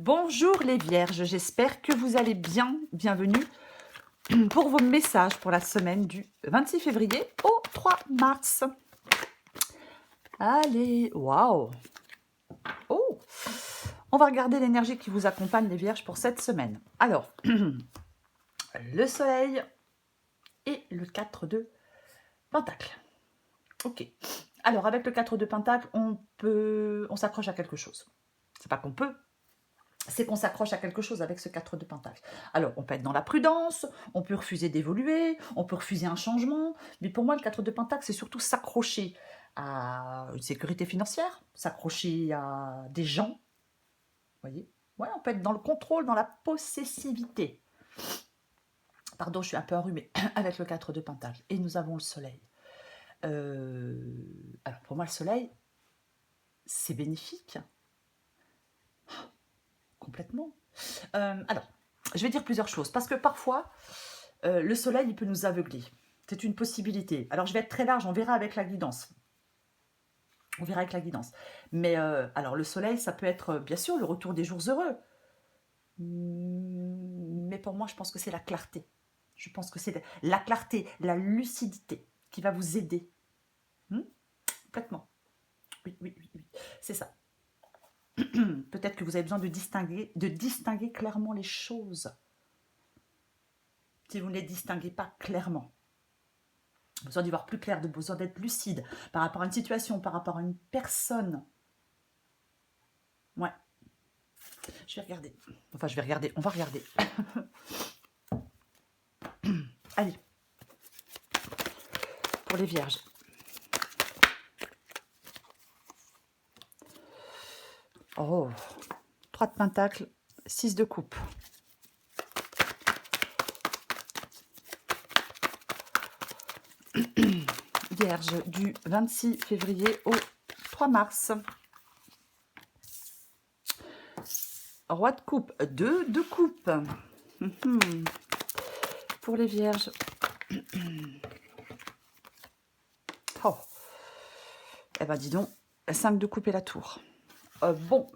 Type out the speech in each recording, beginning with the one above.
Bonjour les vierges, j'espère que vous allez bien. Bienvenue pour vos messages pour la semaine du 26 février au 3 mars. Allez, waouh. Oh, on va regarder l'énergie qui vous accompagne les vierges pour cette semaine. Alors, le soleil et le 4 de Pentacle. Ok. Alors, avec le 4 de Pentacle, on s'accroche à quelque chose. C'est pas qu'on peut, c'est qu'on s'accroche à quelque chose avec ce 4 de Pentacle. Alors, on peut être dans la prudence, on peut refuser d'évoluer, on peut refuser un changement, mais pour moi, le 4 de Pentacle, c'est surtout s'accrocher à une sécurité financière, s'accrocher à des gens, vous voyez. Ouais, on peut être dans le contrôle, dans la possessivité. Pardon, je suis un peu enrhumée avec le 4 de Pentacle. Et nous avons le soleil. Alors, pour moi, le soleil, c'est bénéfique. Complètement. Alors, je vais dire plusieurs choses, parce que parfois, le soleil, il peut nous aveugler. C'est une possibilité. Alors, je vais être très large, on verra avec la guidance. On verra avec la guidance. Mais, alors, le soleil, ça peut être, bien sûr, le retour des jours heureux. Mais pour moi, je pense que c'est la clarté. Je pense que c'est la clarté, la lucidité qui va vous aider. Complètement. Oui, oui, oui, oui. C'est ça. Peut-être que vous avez besoin de distinguer clairement les choses. Si vous ne les distinguez pas clairement. Besoin d'y voir plus clair, de besoin d'être lucide par rapport à une situation, par rapport à une personne. Ouais. Je vais regarder. Enfin, je vais regarder. On va regarder. Allez. Pour les vierges. Oh. 3 de pentacle, 6 de coupe. Vierge du 26 février au 3 mars. Roi de coupe, 2 de coupe. Pour les vierges. Oh. Eh ben dis donc, 5 de coupe et la tour. Bon.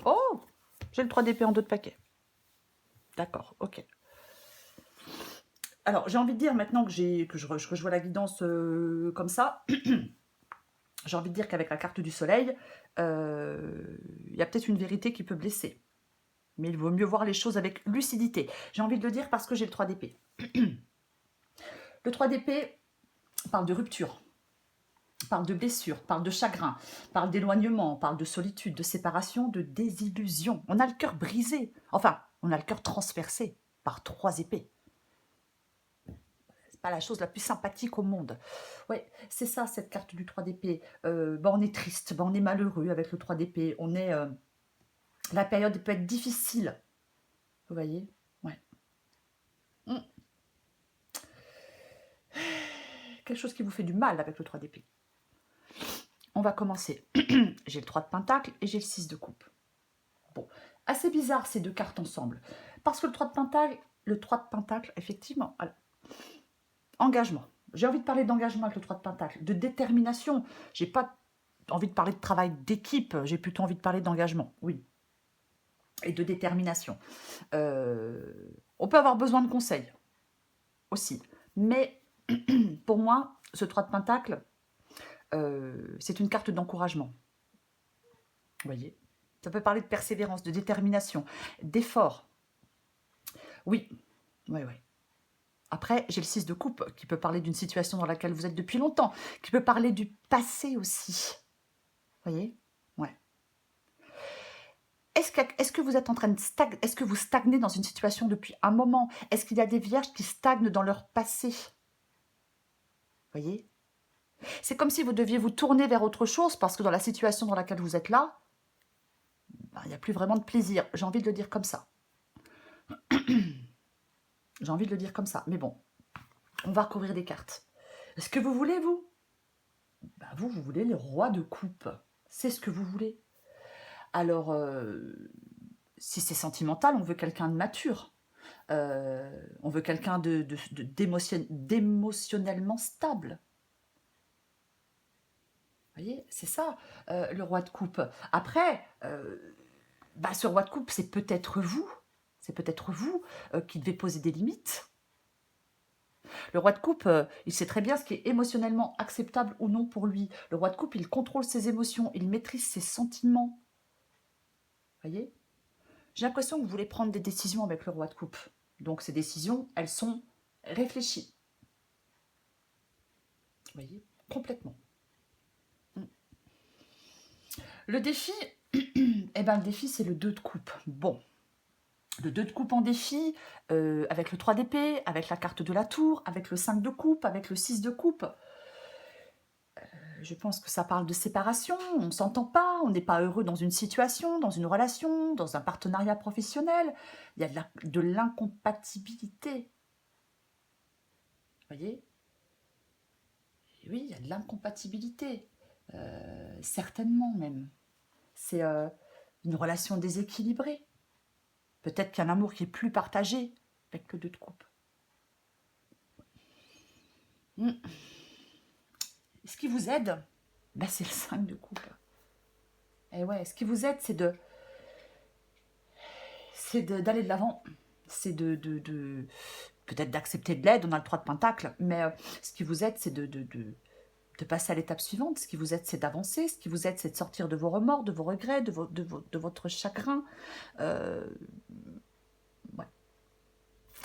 Oh, j'ai le 3 d'épée en dos de paquet. D'accord, ok. Alors, j'ai envie de dire, maintenant que je vois la guidance comme ça, j'ai envie de dire qu'avec la carte du soleil, il y a peut-être une vérité qui peut blesser. Mais il vaut mieux voir les choses avec lucidité. J'ai envie de le dire parce que j'ai le 3 d'épée. Le 3 d'épée parle de rupture, parle de blessure, parle de chagrin, parle d'éloignement, parle de solitude, de séparation, de désillusion. On a le cœur brisé. Enfin, on a le cœur transpercé par 3 épées. Pas la chose la plus sympathique au monde. Ouais, c'est ça, cette carte du 3 d'épée. On est triste, on est malheureux avec le 3 d'épée. On est... la période peut être difficile. Vous voyez? Ouais. Quelque chose qui vous fait du mal avec le 3 d'épée. On va commencer. J'ai le 3 de pentacle et j'ai le 6 de coupe. Bon, assez bizarre ces deux cartes ensemble. Parce que le 3 de pentacle, effectivement, alors, engagement. J'ai envie de parler d'engagement avec le 3 de pentacle, de détermination. J'ai pas envie de parler de travail d'équipe, j'ai plutôt envie de parler d'engagement, oui. Et de détermination. On peut avoir besoin de conseils aussi. Mais pour moi, ce 3 de pentacle, c'est une carte d'encouragement. Vous voyez? Ça peut parler de persévérance, de détermination, d'effort. Oui, oui, oui. Après, j'ai le 6 de coupe qui peut parler d'une situation dans laquelle vous êtes depuis longtemps, qui peut parler du passé aussi. Vous voyez? Ouais. Est-ce que vous êtes en train de stagner? Est-ce que vous stagnez dans une situation depuis un moment? Est-ce qu'il y a des vierges qui stagnent dans leur passé? Vous voyez? C'est comme si vous deviez vous tourner vers autre chose parce que dans la situation dans laquelle vous êtes là, il n'y a plus vraiment de plaisir. J'ai envie de le dire comme ça. J'ai envie de le dire comme ça. Mais bon, on va recouvrir des cartes. Est-ce que vous voulez, vous? Vous voulez le roi de coupe. C'est ce que vous voulez. Alors, si c'est sentimental, on veut quelqu'un de mature. On veut quelqu'un d'émotionnellement stable. Vous voyez, c'est ça, le roi de coupe. Après, ce roi de coupe, c'est peut-être vous. C'est peut-être vous qui devez poser des limites. Le roi de coupe, il sait très bien ce qui est émotionnellement acceptable ou non pour lui. Le roi de coupe, il contrôle ses émotions, il maîtrise ses sentiments. Voyez? J'ai l'impression que vous voulez prendre des décisions avec le roi de coupe. Donc ces décisions, elles sont réfléchies. Vous voyez? Complètement. Le défi, eh ben, le défi, c'est le 2 de coupe. Bon, le 2 de coupe en défi, avec le 3 d'épée, avec la carte de la tour, avec le 5 de coupe, avec le 6 de coupe. Je pense que ça parle de séparation, on ne s'entend pas, on n'est pas heureux dans une situation, dans une relation, dans un partenariat professionnel. Il y a de l'incompatibilité. Vous voyez? Et oui, il y a de l'incompatibilité. Certainement même. C'est une relation déséquilibrée. Peut-être qu'un amour qui est plus partagé avec le 2 de coupe. Ce qui vous aide, c'est le 5 de coupe. Et ouais, ce qui vous aide, c'est d'aller de l'avant. C'est peut-être d'accepter de l'aide, on a le 3 de pentacle, mais ce qui vous aide, c'est de passer à l'étape suivante. Ce qui vous aide, c'est d'avancer. Ce qui vous aide, c'est de sortir de vos remords, de vos regrets, de votre chagrin. Ouais.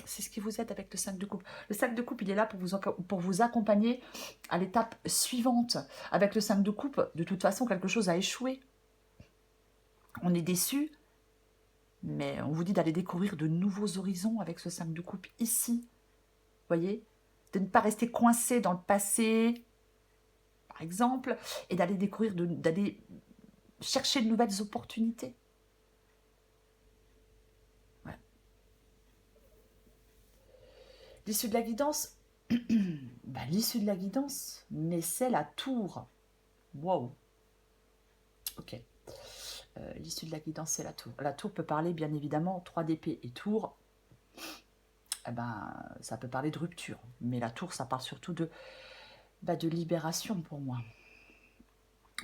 C'est ce qui vous aide avec le 5 de coupe. Le 5 de coupe, il est là pour vous accompagner à l'étape suivante. Avec le 5 de coupe, de toute façon, quelque chose a échoué. On est déçu, mais on vous dit d'aller découvrir de nouveaux horizons avec ce 5 de coupe ici. Vous voyez? De ne pas rester coincé dans le passé, par exemple, et d'aller découvrir, d'aller chercher de nouvelles opportunités. Voilà. L'issue de la guidance, l'issue de la guidance, mais c'est la tour. Wow. Ok. L'issue de la guidance, c'est la tour. La tour peut parler, bien évidemment, 3 d'épée et tour. Ça peut parler de rupture. Mais la tour, ça parle surtout de libération pour moi.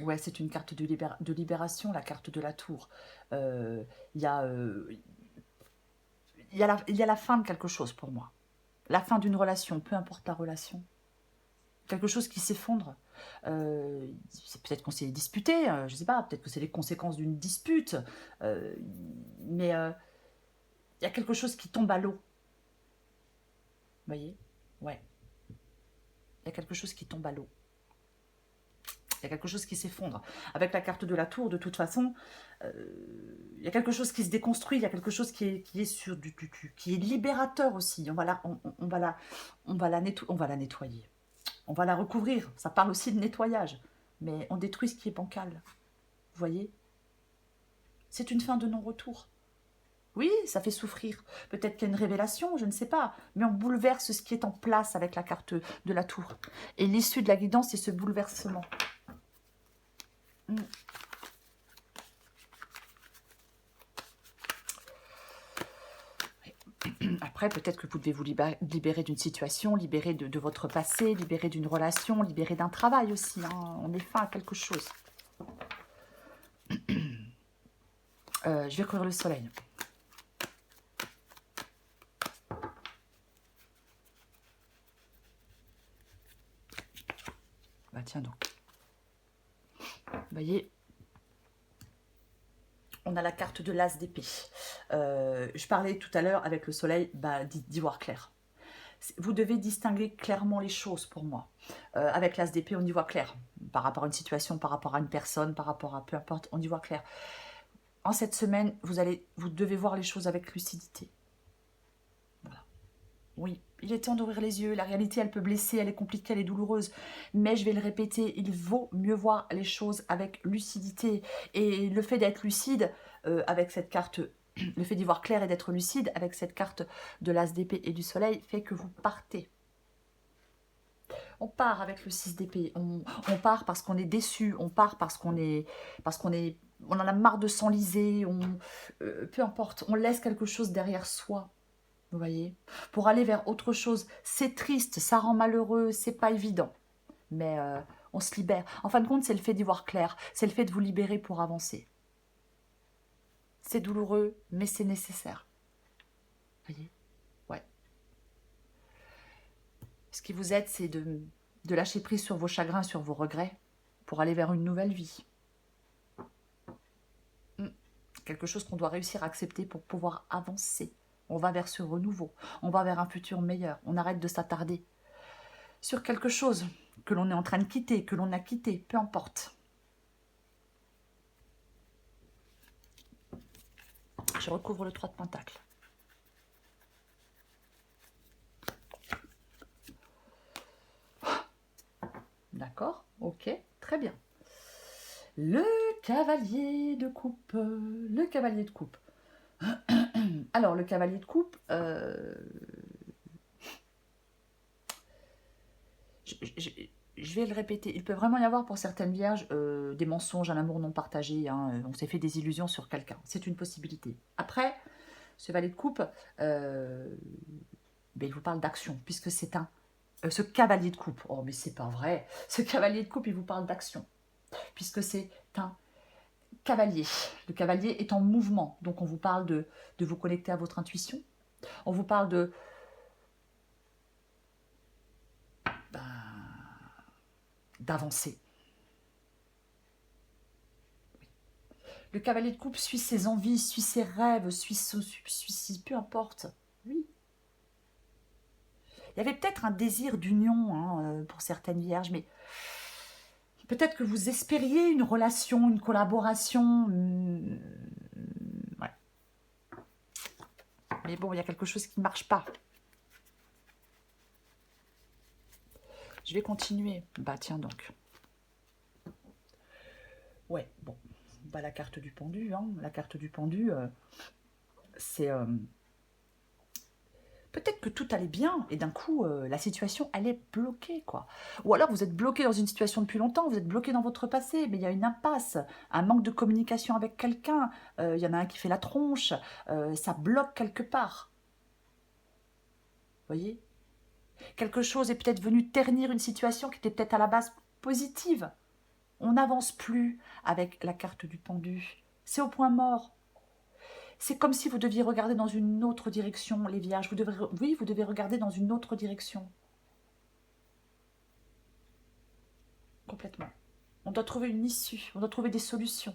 Ouais, c'est une carte de libération, la carte de la tour. Il y a la fin de quelque chose pour moi. La fin d'une relation, peu importe la relation. Quelque chose qui s'effondre. C'est peut-être qu'on s'est disputé, je ne sais pas, peut-être que c'est les conséquences d'une dispute. Mais il y a quelque chose qui tombe à l'eau. Vous voyez? Ouais. Il y a quelque chose qui tombe à l'eau. Il y a quelque chose qui s'effondre. Avec la carte de la tour, de toute façon, il y a quelque chose qui se déconstruit, il y a quelque chose qui est sur qui est libérateur aussi. On va la nettoyer. On va la recouvrir. Ça parle aussi de nettoyage. Mais on détruit ce qui est bancal. Vous voyez? C'est une fin de non-retour. Oui, ça fait souffrir. Peut-être qu'il y a une révélation, je ne sais pas. Mais on bouleverse ce qui est en place avec la carte de la tour. Et l'issue de la guidance, c'est ce bouleversement. Après, peut-être que vous devez vous libérer d'une situation, libérer de votre passé, libérer d'une relation, libérer d'un travail aussi. Hein. On est fin à quelque chose. Je vais couvrir le soleil. Tiens donc. Vous voyez, on a la carte de l'as d'épée. Je parlais tout à l'heure avec le soleil d'y voir clair. Vous devez distinguer clairement les choses pour moi. Avec l'as d'épée, on y voit clair. Par rapport à une situation, par rapport à une personne, par rapport à peu importe, on y voit clair. En cette semaine, vous devez voir les choses avec lucidité. Voilà. Oui, il est temps d'ouvrir les yeux. La réalité, elle peut blesser, elle est compliquée, elle est douloureuse. Mais je vais le répéter, il vaut mieux voir les choses avec lucidité. Et le fait d'être lucide avec cette carte, le fait d'y voir clair et d'être lucide avec cette carte de l'as d'épée et du soleil fait que vous partez. On part avec le 6 d'épée. On part parce qu'on est déçu. On part parce qu'on en a marre de s'enliser. Peu importe, on laisse quelque chose derrière soi. Vous voyez, pour aller vers autre chose. C'est triste, ça rend malheureux, c'est pas évident. Mais on se libère. En fin de compte, c'est le fait d'y voir clair. C'est le fait de vous libérer pour avancer. C'est douloureux, mais c'est nécessaire. Vous voyez? Ouais. Ce qui vous aide, c'est de lâcher prise sur vos chagrins, sur vos regrets, pour aller vers une nouvelle vie. Quelque chose qu'on doit réussir à accepter pour pouvoir avancer. On va vers ce renouveau, on va vers un futur meilleur. On arrête de s'attarder sur quelque chose que l'on est en train de quitter, que l'on a quitté, peu importe. Je recouvre le 3 de Pentacle. D'accord, ok, très bien. Le cavalier de coupe. Le cavalier de coupe. Alors, le cavalier de coupe, je vais le répéter. Il peut vraiment y avoir pour certaines vierges des mensonges, un amour non partagé. Hein, on s'est fait des illusions sur quelqu'un. C'est une possibilité. Après, ce valet de coupe, ben, il vous parle d'action, puisque c'est un... ce cavalier de coupe, oh mais c'est pas vrai. Ce cavalier de coupe, il vous parle d'action, puisque c'est un cavalier. Le cavalier est en mouvement, donc on vous parle de vous connecter à votre intuition. On vous parle de... d'avancer. Le cavalier de coupe suit ses envies, suit ses rêves, suit peu importe. Oui. Il y avait peut-être un désir d'union hein, pour certaines vierges, mais peut-être que vous espériez une relation, une collaboration. Ouais. Mais bon, il y a quelque chose qui ne marche pas. Je vais continuer. Bah tiens donc. Ouais, bon. Bah, la carte du pendu. Hein. La carte du pendu, c'est... peut-être que tout allait bien et d'un coup, la situation, elle est bloquée, quoi. Ou alors, vous êtes bloqué dans une situation depuis longtemps, vous êtes bloqué dans votre passé, mais il y a une impasse, un manque de communication avec quelqu'un, il y en a un qui fait la tronche, ça bloque quelque part. Vous voyez? Quelque chose est peut-être venu ternir une situation qui était peut-être à la base positive. On n'avance plus avec la carte du pendu. C'est au point mort. C'est comme si vous deviez regarder dans une autre direction, les vierges. Vous devez regarder dans une autre direction. Complètement. On doit trouver une issue, on doit trouver des solutions.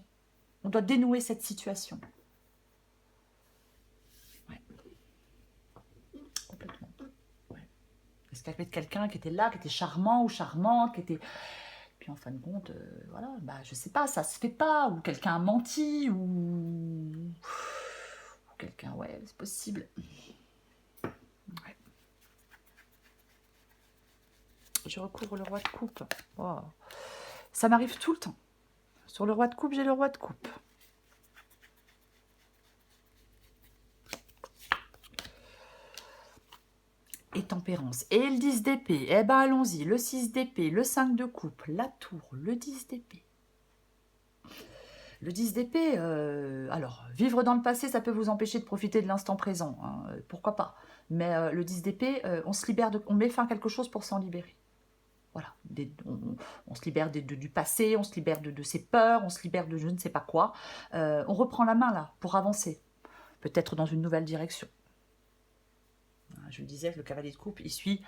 On doit dénouer cette situation. Ouais. Complètement. Ouais. Est-ce qu'il y avait quelqu'un qui était là, qui était charmant ou charmante, qui était... Puis en fin de compte, voilà, bah, je sais pas, ça se fait pas, ou quelqu'un a menti, ou quelqu'un, ouais, c'est possible. Ouais. Je recouvre le roi de coupe. Oh. Ça m'arrive tout le temps. Sur le roi de coupe, j'ai le roi de coupe. Et tempérance. Et le 10 d'épée. Eh ben allons-y. Le 6 d'épée, le 5 de coupe, la tour, le 10 d'épée. Le 10 d'épée, alors, vivre dans le passé, ça peut vous empêcher de profiter de l'instant présent. Hein, pourquoi pas. Mais le 10 d'épée, on se libère on met fin à quelque chose pour s'en libérer. Voilà. On se libère du passé, on se libère de ses peurs, on se libère de je ne sais pas quoi. On reprend la main là pour avancer. Peut-être dans une nouvelle direction. Je le disais, le cavalier de coupe, il suit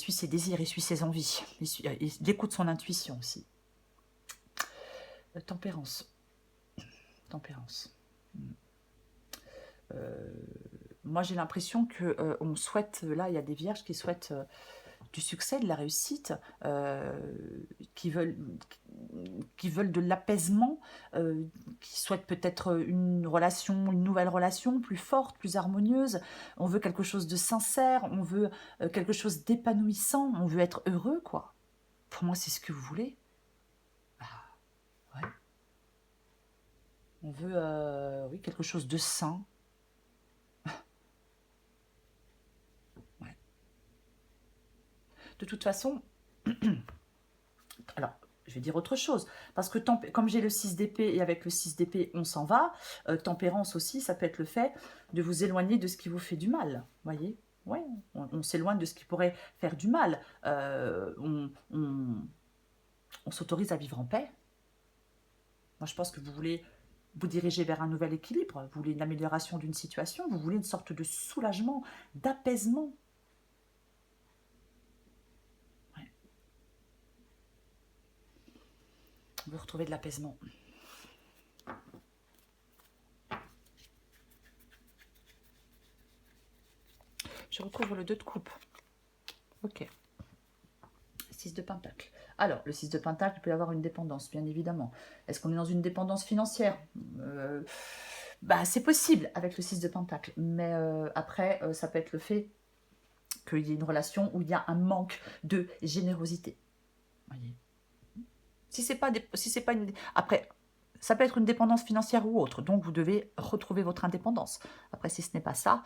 ses désirs, il suit ses envies. Il écoute son intuition aussi. Tempérance. Tempérance. Moi, j'ai l'impression qu'on souhaite, là, il y a des vierges qui souhaitent du succès, de la réussite, qui veulent de l'apaisement, qui souhaitent peut-être une nouvelle relation plus forte, plus harmonieuse. On veut quelque chose de sincère, on veut quelque chose d'épanouissant, on veut être heureux, quoi. Pour moi, c'est ce que vous voulez. Bah, ouais. On veut, oui, quelque chose de sain. Ouais. De toute façon, alors, je vais dire autre chose, parce que comme j'ai le 6 d'épée, et avec le 6 d'épée, on s'en va, tempérance aussi, ça peut être le fait de vous éloigner de ce qui vous fait du mal, voyez. Ouais, on s'éloigne de ce qui pourrait faire du mal. On s'autorise à vivre en paix. Moi, je pense que vous voulez Vous dirigez vers un nouvel équilibre, vous voulez une amélioration d'une situation, vous voulez une sorte de soulagement, d'apaisement. Ouais. Vous retrouvez de l'apaisement. Je recouvre le 2 de coupe. Ok. 6 de pentacle. Alors, le 6 de pentacle, il peut y avoir une dépendance, bien évidemment. Est-ce qu'on est dans une dépendance financière? Bah, c'est possible avec le 6 de pentacle. Mais après, ça peut être le fait qu'il y ait une relation où il y a un manque de générosité. Voyez. Si c'est pas, si c'est pas une... Après, ça peut être une dépendance financière ou autre, donc vous devez retrouver votre indépendance. Après, si ce n'est pas ça,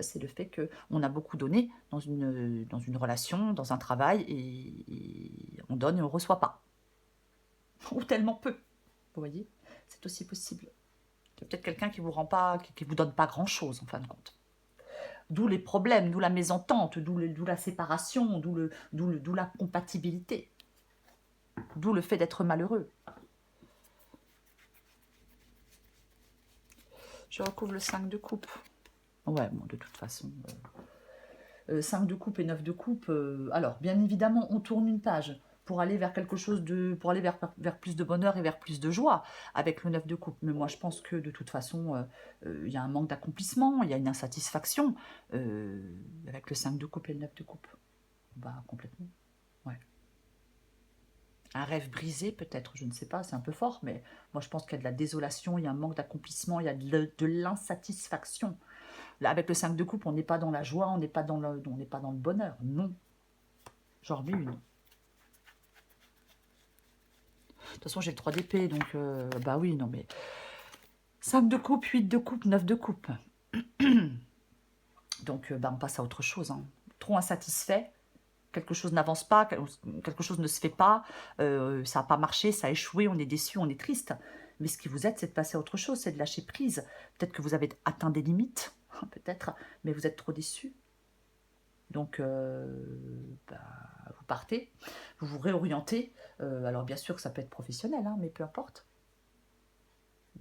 c'est le fait qu'on a beaucoup donné dans une relation, dans un travail, et on donne et on ne reçoit pas. Ou tellement peu. Vous voyez, c'est aussi possible. Il y a peut-être quelqu'un qui vous rend pas, qui vous donne pas grand-chose, en fin de compte. D'où les problèmes, d'où la mésentente, d'où la séparation, d'où la compatibilité. D'où le fait d'être malheureux. Je recouvre le 5 de coupe. Ouais, bon, de toute façon... 5 de coupe et 9 de coupe. Alors, bien évidemment, on tourne une page pour aller vers quelque chose de... pour aller vers plus de bonheur et vers plus de joie avec le 9 de coupe. Mais moi, je pense que de toute façon, il y a un manque d'accomplissement, il y a une insatisfaction avec le 5 de coupe et le 9 de coupe. Bah, complètement. Ouais. Un rêve brisé, peut-être, je ne sais pas, c'est un peu fort, mais moi, je pense qu'il y a de la désolation, il y a un manque d'accomplissement, il y a de l'insatisfaction. Là, avec le 5 de coupe, on n'est pas dans la joie, on n'est pas dans le bonheur. Non. J'en remets une. De toute façon, j'ai le 3 d'épée, donc bah oui, non mais... 5 de coupe, 8 de coupe, 9 de coupe. Donc, bah, on passe à autre chose. Hein. Trop insatisfait, quelque chose n'avance pas, quelque chose ne se fait pas, ça n'a pas marché, ça a échoué, on est déçu, on est triste. Mais ce qui vous aide, c'est de passer à autre chose, c'est de lâcher prise. Peut-être que vous avez atteint des limites, peut-être, mais vous êtes trop déçu. Donc, bah, vous partez, vous vous réorientez. Alors, bien sûr que ça peut être professionnel, hein, mais peu importe.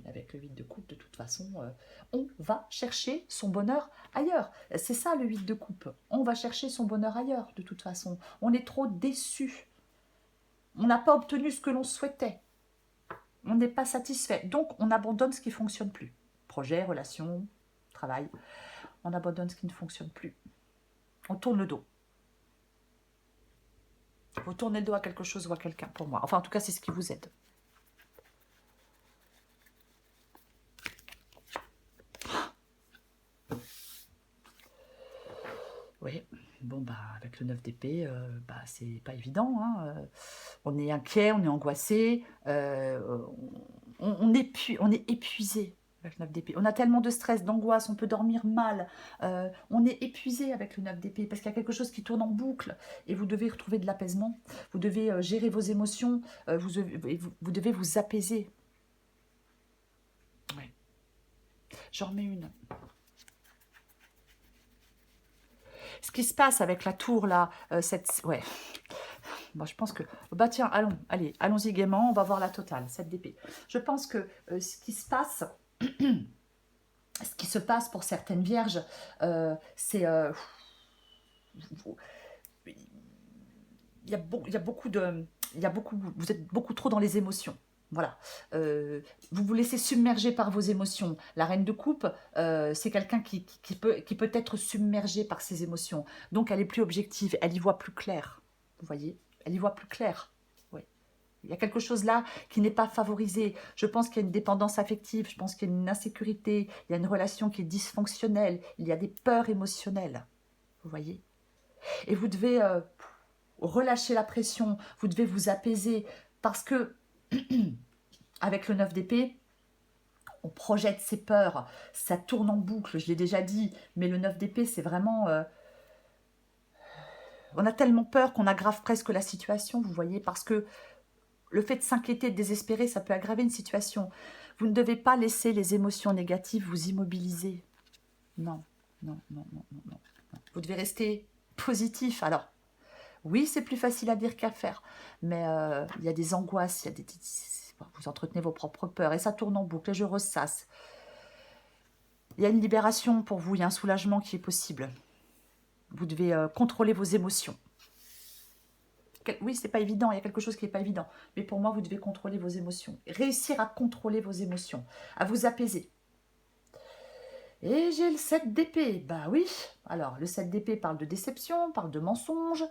Avec le 8 de coupe, de toute façon, on va chercher son bonheur ailleurs. C'est ça le 8 de coupe. On va chercher son bonheur ailleurs, de toute façon. On est trop déçu. On n'a pas obtenu ce que l'on souhaitait. On n'est pas satisfait. Donc, on abandonne ce qui ne fonctionne plus. Projet, relation, travail. On abandonne ce qui ne fonctionne plus. On tourne le dos. Vous tournez le dos à quelque chose ou à quelqu'un, pour moi. Enfin, en tout cas, c'est ce qui vous aide. Oui, bon, bah, avec le 9 d'épée, bah, c'est pas évident. Hein. On est inquiet, on est angoissé, on est épuisé avec le 9 d'épée. On a tellement de stress, d'angoisse, on peut dormir mal. On est épuisé avec le 9 d'épée parce qu'il y a quelque chose qui tourne en boucle et vous devez retrouver de l'apaisement. Vous devez gérer vos émotions, vous devez vous apaiser. Ouais. J'en remets une. Ce qui se passe avec la tour là, ouais. Moi, je pense que... Bah tiens, allons-y gaiement, on va voir la totale, 7 d'épée. Je pense que ce qui se passe... ce qui se passe pour certaines vierges, c'est... il y a beaucoup de... vous êtes beaucoup trop dans les émotions. Voilà. Vous vous laissez submerger par vos émotions. La reine de coupe, c'est quelqu'un qui peut être submergé par ses émotions. Donc, elle est plus objective, elle y voit plus clair. Vous voyez? Elle y voit plus clair. Oui. Il y a quelque chose là qui n'est pas favorisé. Je pense qu'il y a une dépendance affective, je pense qu'il y a une insécurité, il y a une relation qui est dysfonctionnelle, il y a des peurs émotionnelles. Vous voyez? Et vous devez relâcher la pression, vous devez vous apaiser parce que avec le 9 d'épée, on projette ses peurs, ça tourne en boucle, je l'ai déjà dit, mais le 9 d'épée, c'est vraiment... on a tellement peur qu'on aggrave presque la situation, vous voyez, parce que le fait de s'inquiéter, de désespérer, ça peut aggraver une situation. Vous ne devez pas laisser les émotions négatives vous immobiliser. Non, non, non, non, non, non. Vous devez rester positif. Alors, oui, c'est plus facile à dire qu'à faire, mais il y a des angoisses, il y a des... Vous entretenez vos propres peurs et ça tourne en boucle et je ressasse. Il y a une libération pour vous, il y a un soulagement qui est possible. Vous devez contrôler vos émotions. Oui, c'est pas évident, il y a quelque chose qui n'est pas évident. Mais pour moi, vous devez contrôler vos émotions. Réussir à contrôler vos émotions, à vous apaiser. Et j'ai le 7 d'épée. Bah oui. Alors, le 7 d'épée parle de déception, parle de mensonge,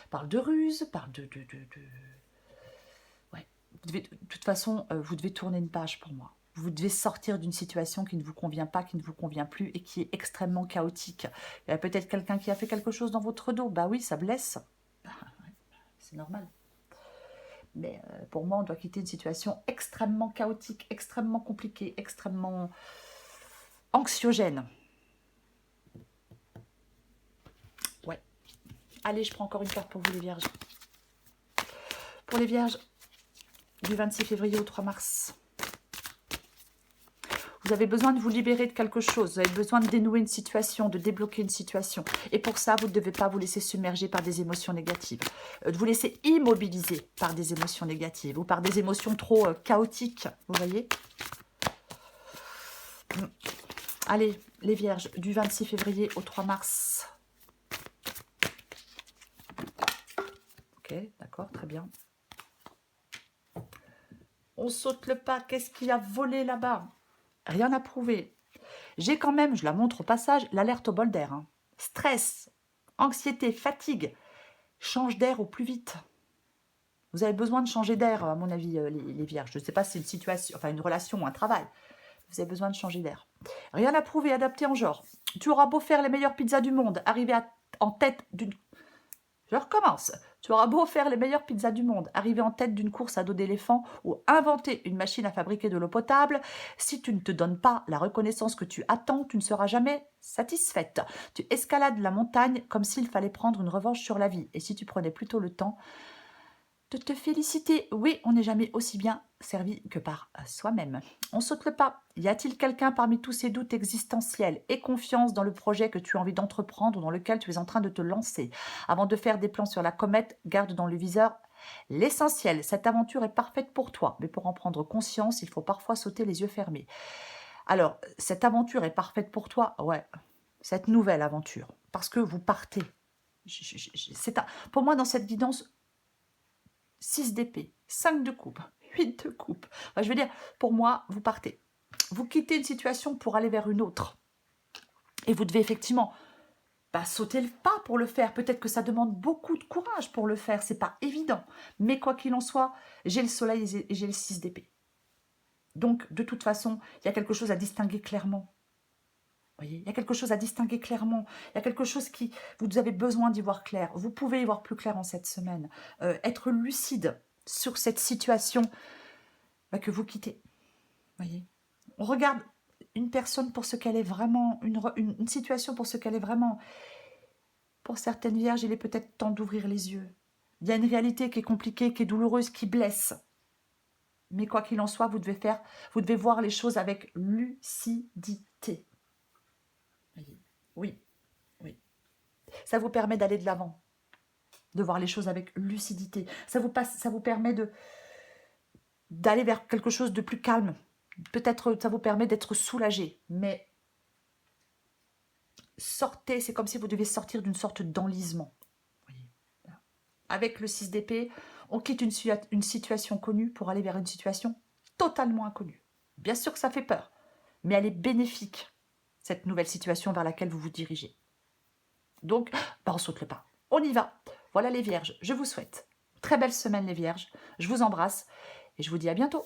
parle de ruse, parle de... Ouais. De toute façon, vous devez tourner une page pour moi. Vous devez sortir d'une situation qui ne vous convient pas, qui ne vous convient plus et qui est extrêmement chaotique. Il y a peut-être quelqu'un qui a fait quelque chose dans votre dos. Bah oui, ça blesse. C'est normal. Mais pour moi, on doit quitter une situation extrêmement chaotique, extrêmement compliquée, extrêmement anxiogène. Ouais. Allez, je prends encore une carte pour vous, les vierges. Pour les vierges, du 26 février au 3 mars. Vous avez besoin de vous libérer de quelque chose. Vous avez besoin de dénouer une situation, de débloquer une situation. Et pour ça, vous ne devez pas vous laisser submerger par des émotions négatives. De vous laisser immobiliser par des émotions négatives ou par des émotions trop chaotiques. Vous voyez? Allez, les vierges, du 26 février au 3 mars. Ok, d'accord, très bien. On saute le pas. Qu'est-ce qui a volé là-bas? Rien à prouver. J'ai quand même, je la montre au passage, l'alerte au bol d'air. Hein. Stress, anxiété, fatigue. Change d'air au plus vite. Vous avez besoin de changer d'air, à mon avis, les vierges. Je ne sais pas si c'est une situation, enfin une relation ou un travail. Vous avez besoin de changer d'air. Rien à prouver, adapté en genre. Tu auras beau faire les meilleures pizzas du monde, arriver en tête d'une... Je recommence. Tu auras beau faire les meilleures pizzas du monde, arriver en tête d'une course à dos d'éléphant ou inventer une machine à fabriquer de l'eau potable, si tu ne te donnes pas la reconnaissance que tu attends, tu ne seras jamais satisfaite. Tu escalades la montagne comme s'il fallait prendre une revanche sur la vie. Et si tu prenais plutôt le temps de te féliciter, oui, on n'est jamais aussi bien servi que par soi-même. On saute le pas. Y a-t-il quelqu'un parmi tous ces doutes existentiels et confiance dans le projet que tu as envie d'entreprendre ou dans lequel tu es en train de te lancer? Avant de faire des plans sur la comète, garde dans le viseur l'essentiel. Cette aventure est parfaite pour toi, mais pour en prendre conscience, il faut parfois sauter les yeux fermés. Alors, cette aventure est parfaite pour toi? Ouais, cette nouvelle aventure, parce que vous partez. Pour moi, dans cette guidance, 6 d'épée, 5 de coupe, 8 de coupe. Enfin, je veux dire, pour moi, vous partez. Vous quittez une situation pour aller vers une autre. Et vous devez effectivement sauter le pas pour le faire. Peut-être que ça demande beaucoup de courage pour le faire. C'est pas évident. Mais quoi qu'il en soit, j'ai le soleil et j'ai le 6 d'épée. Donc, de toute façon, il y a quelque chose à distinguer clairement. Vous voyez, il y a quelque chose à distinguer clairement. Il y a quelque chose qui... Vous avez besoin d'y voir clair. Vous pouvez y voir plus clair en cette semaine. Être lucide sur cette situation que vous quittez. Vous voyez, on regarde une personne pour ce qu'elle est vraiment, une situation pour ce qu'elle est vraiment. Pour certaines vierges, il est peut-être temps d'ouvrir les yeux. Il y a une réalité qui est compliquée, qui est douloureuse, qui blesse. Mais quoi qu'il en soit, vous devez voir les choses avec lucidité. Oui, oui. Ça vous permet d'aller de l'avant, de voir les choses avec lucidité. Ça vous permet d'aller vers quelque chose de plus calme. Peut-être ça vous permet d'être soulagé, mais sortez, c'est comme si vous deviez sortir d'une sorte d'enlisement. Avec le 6 d'épée, on quitte une situation connue pour aller vers une situation totalement inconnue. Bien sûr que ça fait peur, mais elle est bénéfique, cette nouvelle situation vers laquelle vous vous dirigez. Donc, on saute le pas. On y va. Voilà les vierges, je vous souhaite très belle semaine les vierges. Je vous embrasse et je vous dis à bientôt.